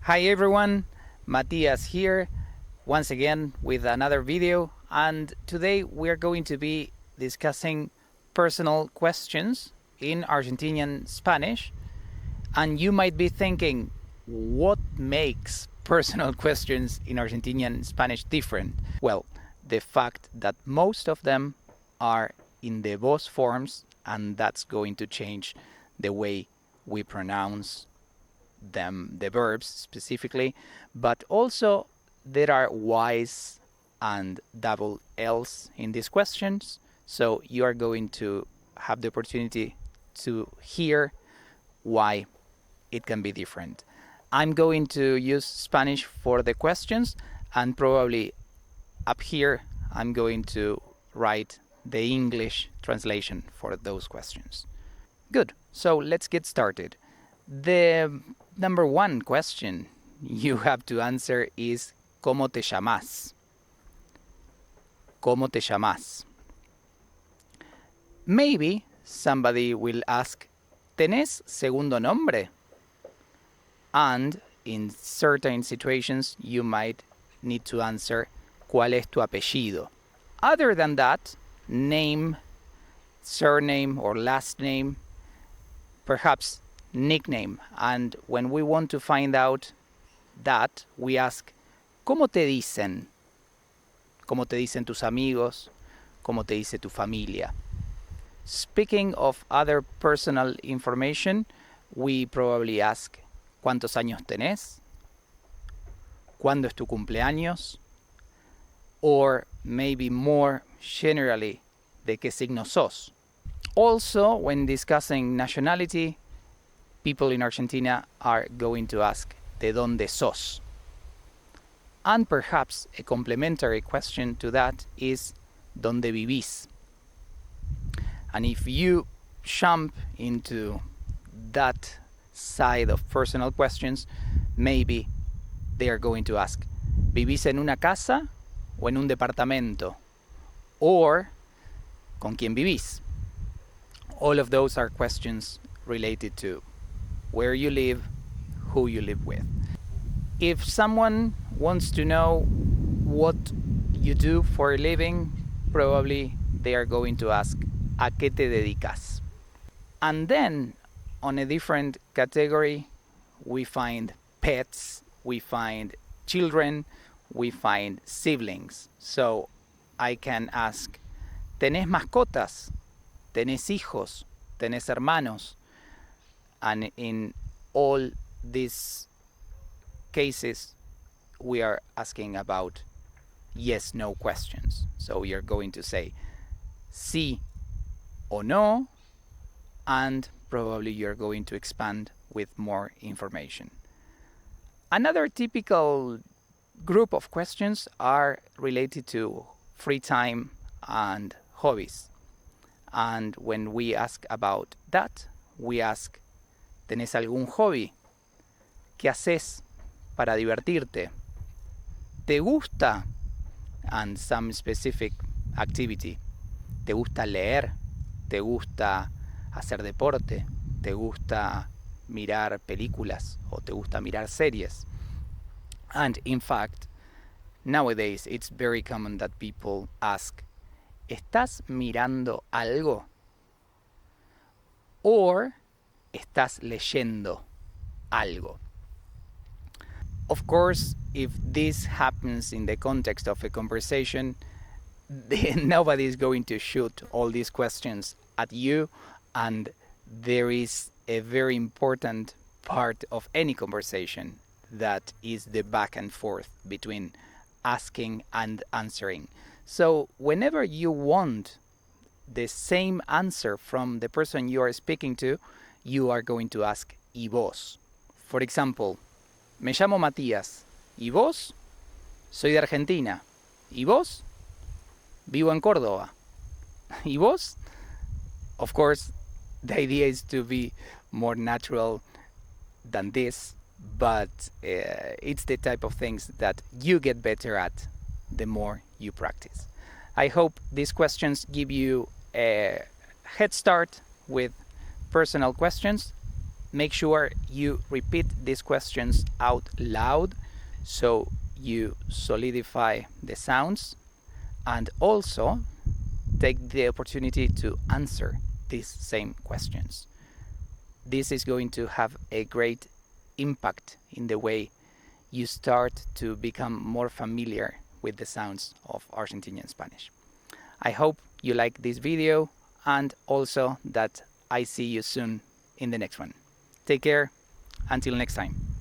Hi everyone, Matias here once again with another video, and today we are going to be discussing personal questions in Argentinian Spanish. And you might be thinking, what makes personal questions in Argentinian Spanish different? Well, the fact that most of them are in the vos forms, and that's going to change the way we pronounce them, the verbs specifically, but also there are Y's and double L's in these questions. So you are going to have the opportunity to hear why it can be different. I'm going to use Spanish for the questions, and probably up here I'm going to write the English translation for those questions. Good, so let's get started. The number one question you have to answer is ¿Cómo te llamas? ¿Cómo te llamas? Maybe somebody will ask, ¿Tenés segundo nombre? And in certain situations you might need to answer ¿Cuál es tu apellido? Other than that, name, surname or last name, perhaps nickname. And when we want to find out that, we ask ¿Cómo te dicen? ¿Cómo te dicen tus amigos? ¿Cómo te dice tu familia? Speaking of other personal information, we probably ask ¿Cuántos años tenés? ¿Cuándo es tu cumpleaños? Or maybe more generally, ¿de qué signo sos? Also, when discussing nationality, people in Argentina are going to ask ¿De dónde sos? And perhaps a complementary question to that is ¿Dónde vivís? And if you jump into that side of personal questions, maybe they are going to ask ¿Vivís en una casa o en un departamento? Or ¿Con quién vivís? All of those are questions related to where you live, who you live with. If someone wants to know what you do for a living, probably they are going to ask ¿A qué te dedicas? And then on a different category, we find pets, we find children, we find siblings. So I can ask ¿Tenés mascotas? ¿Tenés hijos? ¿Tenés hermanos? And in all these cases, we are asking about yes-no questions. So we are going to say sí or no, and probably you're going to expand with more information. Another typical group of questions are related to free time and hobbies. And when we ask about that, we ask ¿Tenés algún hobby? ¿Qué haces para divertirte? ¿Te gusta? And some specific activity. ¿Te gusta leer? ¿Te gusta hacer deporte? ¿Te gusta mirar películas? ¿O te gusta mirar series? And in fact, nowadays it's very common that people ask ¿Estás mirando algo? Or ¿estás leyendo algo? Of course, if this happens in the context of a conversation, nobody is going to shoot all these questions at you, and there is a very important part of any conversation that is the back and forth between asking and answering. So whenever you want the same answer from the person you are speaking to, you are going to ask ¿Y vos? For example, me llamo Matías. ¿Y vos? Soy de Argentina. ¿Y vos? Vivo en Córdoba. ¿Y vos? Of course, the idea is to be more natural than this, but it's the type of things that you get better at the more you practice. I hope these questions give you a head start with personal questions, make sure you repeat these questions out loud so you solidify the sounds, and also take the opportunity to answer these same questions. This is going to have a great impact in the way you start to become more familiar with the sounds of Argentinian Spanish. I hope you like this video, and also that I see you soon in the next one. Take care. Until next time.